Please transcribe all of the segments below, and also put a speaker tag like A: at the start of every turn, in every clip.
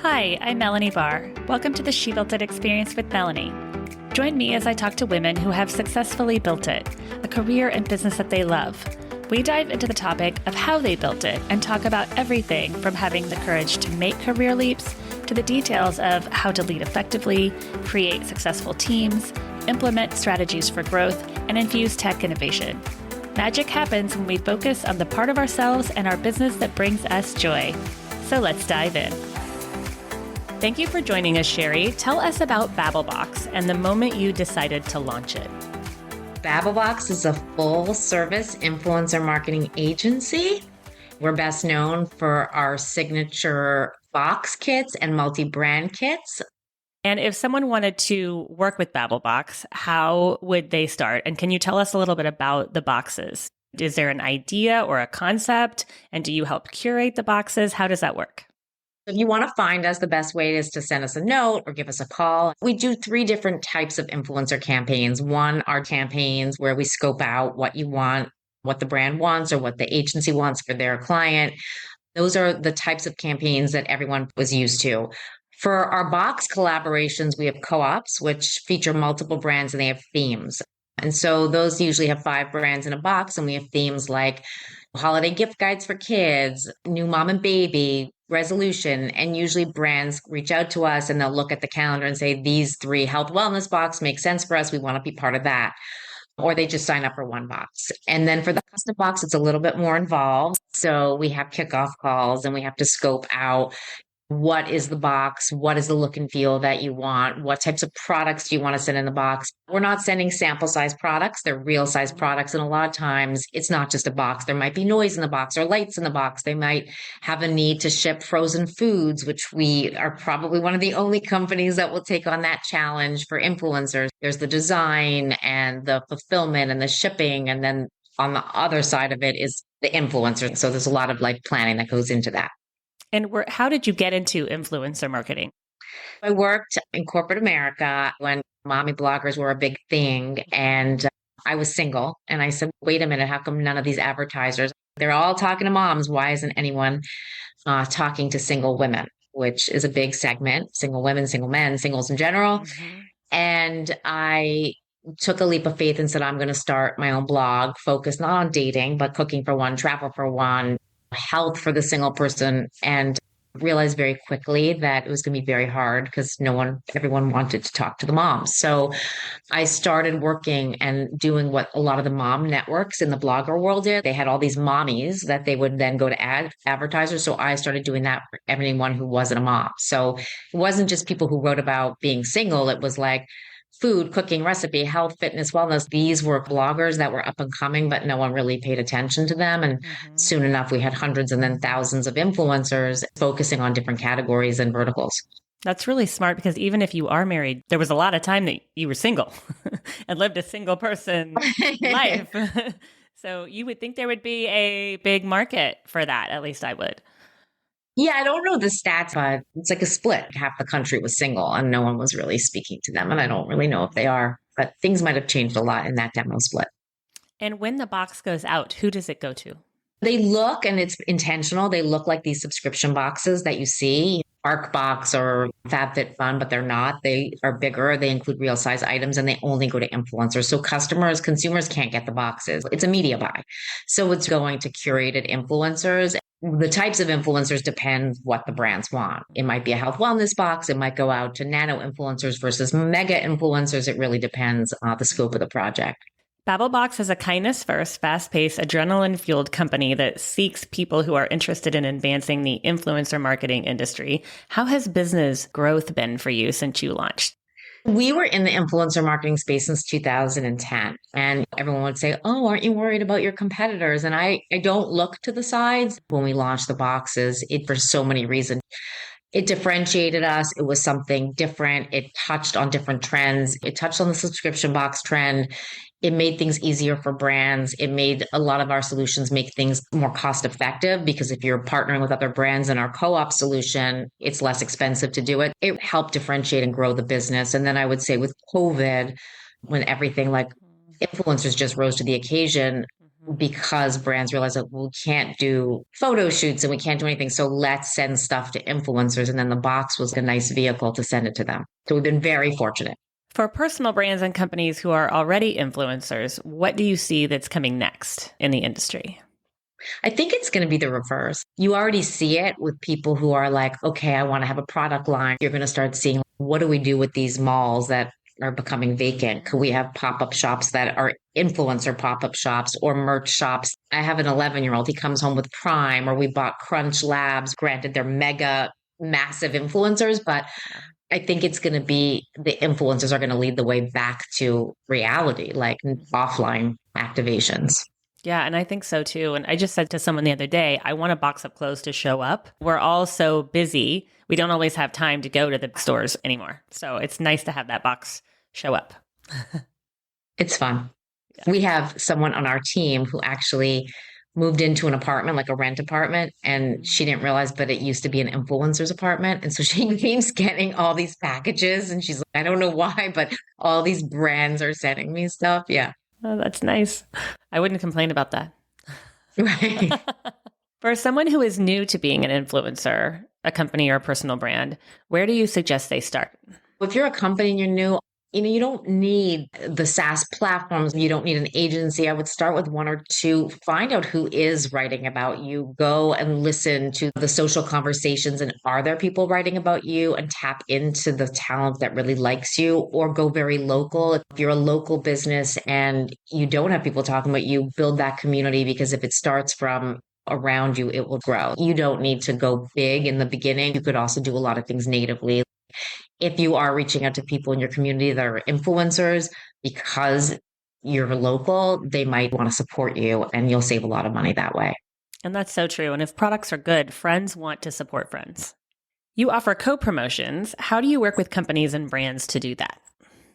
A: Hi, I'm Melanie Barr. Welcome to the She Built It Experience with Melanie. Join me as I talk to women who have successfully built it, a career and business that they love. We dive into the topic of how they built it and talk about everything from having the courage to make career leaps to the details of how to lead effectively, create successful teams, implement strategies for growth, and infuse tech innovation. Magic happens when we focus on the part of ourselves and our business that brings us joy. So let's dive in. Thank you for joining us, Sherri. Tell us about BabbleBox and the moment you decided to launch it.
B: BabbleBox is a full-service influencer marketing agency. We're best known for our signature box kits and multi-brand kits.
A: And if someone wanted to work with BabbleBox, how would they start? And can you tell us a little bit about the boxes? Is there an idea or a concept? And do you help curate the boxes? How does that work?
B: If you want to find us, the best way is to send us a note or give us a call. We do 3 different types of influencer campaigns. One are campaigns where we scope out what you want, what the brand wants, or what the agency wants for their client. Those are the types of campaigns that everyone was used to. For our box collaborations, we have co-ops, which feature multiple brands and they have themes. And so those usually have 5 brands in a box, and we have themes like holiday gift guides for kids, new mom and baby, resolution. And usually brands reach out to us and they'll look at the calendar and say, these 3 health wellness box make sense for us. We want to be part of that. Or they just sign up for one box. And then for the custom box, it's a little bit more involved. So we have kickoff calls and we have to scope out what is the box, what is the look and feel that you want, what types of products do you want to send in the box. We're not sending sample size products, they're real size products. And a lot of times it's not just a box. There might be noise in the box or lights in the box. They might have a need to ship frozen foods, which we are probably one of the only companies that will take on that challenge for influencers. There's the design and the fulfillment and the shipping. And then on the other side of it is the influencer. So there's a lot of planning that goes into that.
A: And how did you get into influencer marketing?
B: I worked in corporate America when mommy bloggers were a big thing, and I was single. And I said, wait a minute, how come none of these advertisers, they're all talking to moms. Why isn't anyone talking to single women, which is a big segment, single women, single men, singles in general.
A: Mm-hmm.
B: And I took a leap of faith and said, I'm going to start my own blog focused not on dating, but cooking for one, travel for one, health for the single person, and realized very quickly that it was going to be very hard because everyone wanted to talk to the moms. So I started working and doing what a lot of the mom networks in the blogger world did. They had all these mommies that they would then go to advertisers. So I started doing that for anyone who wasn't a mom. So it wasn't just people who wrote about being single. It was like food, cooking, recipe, health, fitness, wellness. These were bloggers that were up and coming, but no one really paid attention to them. And soon enough, we had hundreds and then thousands of influencers focusing on different categories and verticals.
A: That's really smart because even if you are married, there was a lot of time that you were single and lived a single person life. So you would think there would be a big market for that. At least I would.
B: Yeah, I don't know the stats, but it's like a split. Half the country was single and no one was really speaking to them. And I don't really know if they are, but things might have changed a lot in that demo split.
A: And when the box goes out, who does it go to?
B: They look, and it's intentional, they look like these subscription boxes that you see, ArcBox or FabFitFun, but they're not. They are bigger. They include real size items and they only go to influencers. So consumers can't get the boxes. It's a media buy. So it's going to curated influencers. The types of influencers depend what the brands want. It might be a health wellness box. It might go out to nano influencers versus mega influencers. It really depends on the scope of the project.
A: BabbleBox is a kindness-first, fast-paced, adrenaline-fueled company that seeks people who are interested in advancing the influencer marketing industry. How has business growth been for you since you launched?
B: We were in the influencer marketing space since 2010. And everyone would say, oh, aren't you worried about your competitors? And I don't look to the sides. When we launched the boxes, for so many reasons. It differentiated us. It was something different. It touched on different trends. It touched on the subscription box trend. It made things easier for brands. It made a lot of our solutions make things more cost effective because if you're partnering with other brands in our co-op solution, it's less expensive to do it. It helped differentiate and grow the business. And then I would say with COVID, when everything like influencers just rose to the occasion, because brands realize that we can't do photo shoots and we can't do anything. So let's send stuff to influencers. And then the box was a nice vehicle to send it to them. So we've been very fortunate.
A: For personal brands and companies who are already influencers, what do you see that's coming next in the industry?
B: I think it's going to be the reverse. You already see it with people who are like, okay, I want to have a product line. You're going to start seeing, what do we do with these malls that are becoming vacant? Could we have pop-up shops that are influencer pop-up shops or merch shops? I have an 11-year-old. He comes home with Prime, or we bought Crunch Labs. Granted, they're mega massive influencers, but I think it's going to be the influencers are going to lead the way back to reality, like offline activations.
A: Yeah, and I think so too. And I just said to someone the other day, I want a box of clothes to show up. We're all so busy. We don't always have time to go to the stores anymore. So it's nice to have that box show up.
B: It's fun. Yeah. We have someone on our team who actually moved into an apartment, like a rent apartment, and she didn't realize, but it used to be an influencer's apartment. And so she keeps getting all these packages and she's like, I don't know why, but all these brands are sending me stuff. Yeah.
A: Oh, that's nice. I wouldn't complain about that.
B: Right.
A: For someone who is new to being an influencer, a company or a personal brand, where do you suggest they start?
B: If you're a company and you're new, you don't need the SaaS platforms. You don't need an agency. I would start with one or two, find out who is writing about you, go and listen to the social conversations. And are there people writing about you, and tap into the talent that really likes you, or go very local. If you're a local business and you don't have people talking about you, build that community, because if it starts from around you, it will grow. You don't need to go big in the beginning. You could also do a lot of things natively. If you are reaching out to people in your community that are influencers, because you're local, they might want to support you and you'll save a lot of money that way.
A: And that's so true. And if products are good, friends want to support friends. You offer co-promotions. How do you work with companies and brands to do that?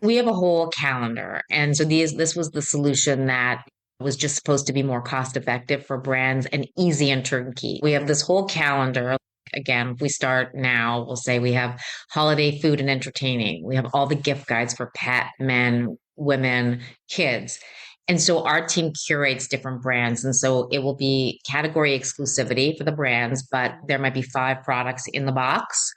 B: We have a whole calendar. And so this was the solution that was just supposed to be more cost effective for brands and easy and turnkey. We have this whole calendar. Again, if we start now, we'll say we have holiday food and entertaining. We have all the gift guides for pet, men, women, kids. And so our team curates different brands. And so it will be category exclusivity for the brands, but there might be 5 products in the box.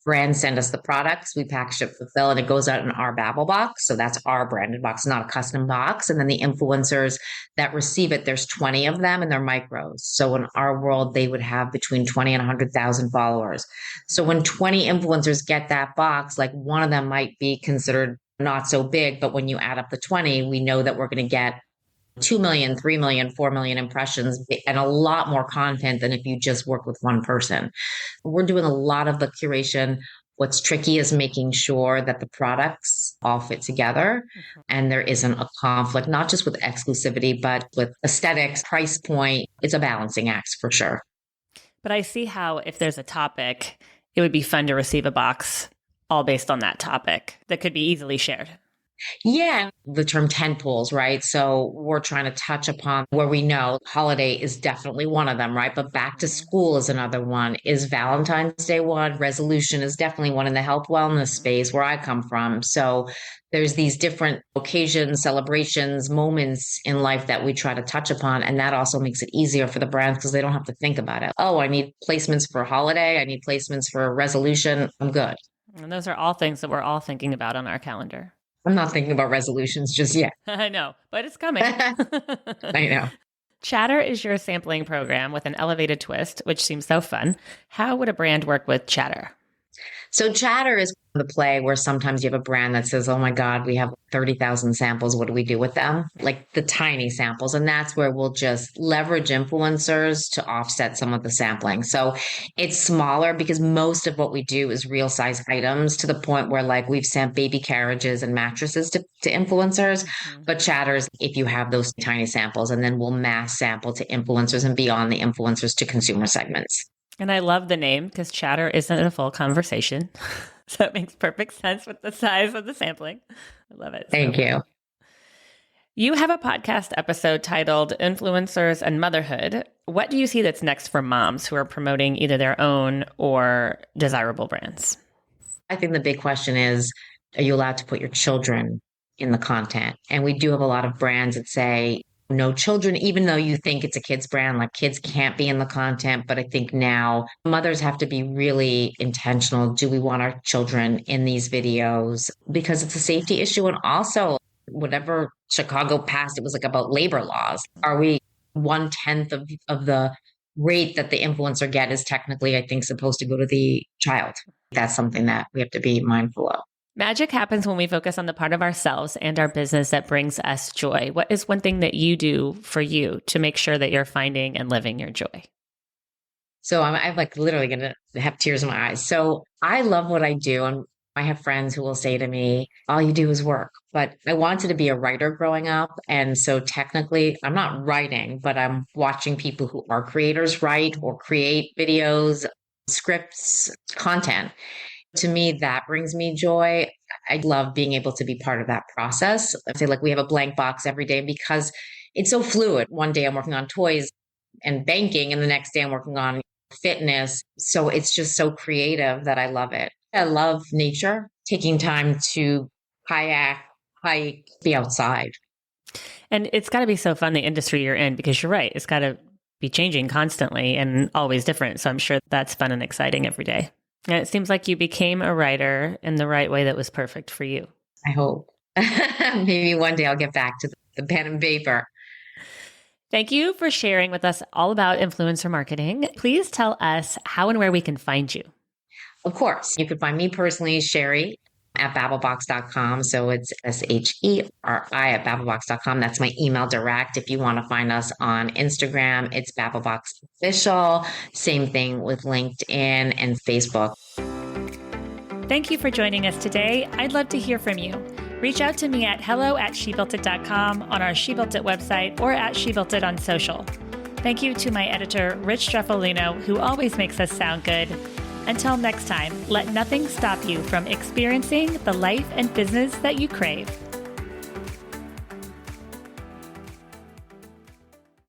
B: Brands send us the products, we package it, fulfill, and it goes out in our Babel box. So that's our branded box, not a custom box. And then the influencers that receive it, there's 20 of them and they're micros. So in our world, they would have between 20 and 100,000 followers. So when 20 influencers get that box, like one of them might be considered not so big, but when you add up the 20, we know that we're going to get 2 million, 3 million, 4 million impressions, and a lot more content than if you just work with one person. We're doing a lot of the curation. What's tricky is making sure that the products all fit together and there isn't a conflict, not just with exclusivity, but with aesthetics, price point. It's a balancing act for sure.
A: But I see how if there's a topic, it would be fun to receive a box all based on that topic that could be easily shared.
B: Yeah, the term tentpoles, right? So we're trying to touch upon where we know holiday is definitely one of them, right? But back to school is another one. Is Valentine's Day one? Resolution is definitely one in the health wellness space where I come from. So there's these different occasions, celebrations, moments in life that we try to touch upon. And that also makes it easier for the brands because they don't have to think about it. Oh, I need placements for holiday. I need placements for resolution. I'm good.
A: And those are all things that we're all thinking about on our calendar.
B: I'm not thinking about resolutions just yet.
A: I know, but it's coming.
B: I know.
A: Chatter is your sampling program with an elevated twist, which seems so fun. How would a brand work with Chatter?
B: So Chatter is the play where sometimes you have a brand that says, oh my God, we have 30,000 samples. What do we do with them? Like the tiny samples. And that's where we'll just leverage influencers to offset some of the sampling. So it's smaller because most of what we do is real size items to the point where like we've sent baby carriages and mattresses to influencers. But Chatters, if you have those tiny samples, and then we'll mass sample to influencers and beyond the influencers to consumer segments.
A: And I love the name because Chatter isn't a full conversation. So it makes perfect sense with the size of the sampling. I love it.
B: Thank you.
A: You have a podcast episode titled Influencers and Motherhood. What do you see that's next for moms who are promoting either their own or desirable brands?
B: I think the big question is, are you allowed to put your children in the content? And we do have a lot of brands that say, no children, even though you think it's a kid's brand, like kids can't be in the content. But I think now mothers have to be really intentional. Do we want our children in these videos? Because it's a safety issue. And also, whatever Chicago passed, it was like about labor laws. Are we 1/10 of the rate that the influencer get is technically, I think, supposed to go to the child? That's something that we have to be mindful of.
A: Magic happens when we focus on the part of ourselves and our business that brings us joy. What is one thing that you do for you to make sure that you're finding and living your joy?
B: So I'm like literally going to have tears in my eyes. So I love what I do. And I have friends who will say to me, all you do is work. But I wanted to be a writer growing up. And so technically, I'm not writing, but I'm watching people who are creators write or create videos, scripts, content. To me, that brings me joy. I love being able to be part of that process. I say like we have a blank box every day because it's so fluid. One day I'm working on toys and banking, and the next day I'm working on fitness. So it's just so creative that I love it. I love nature, taking time to kayak, hike, be outside.
A: And it's got to be so fun, the industry you're in, because you're right. It's got to be changing constantly and always different. So I'm sure that's fun and exciting every day. And it seems like you became a writer in the right way that was perfect for you.
B: I hope. Maybe one day I'll get back to the pen and paper.
A: Thank you for sharing with us all about influencer marketing. Please tell us how and where we can find you.
B: Of course. You can find me personally, Sherri, at babblebox.com. So it's SHERI at babblebox.com. That's my email direct. If you want to find us on Instagram, it's Babblebox Official. Same thing with LinkedIn and Facebook.
A: Thank you for joining us today. I'd love to hear from you. Reach out to me at hello@shebuiltit.com on our She Built It website or at She Built It on social. Thank you to my editor, Rich Streffolino, who always makes us sound good. Until next time, let nothing stop you from experiencing the life and business that you crave.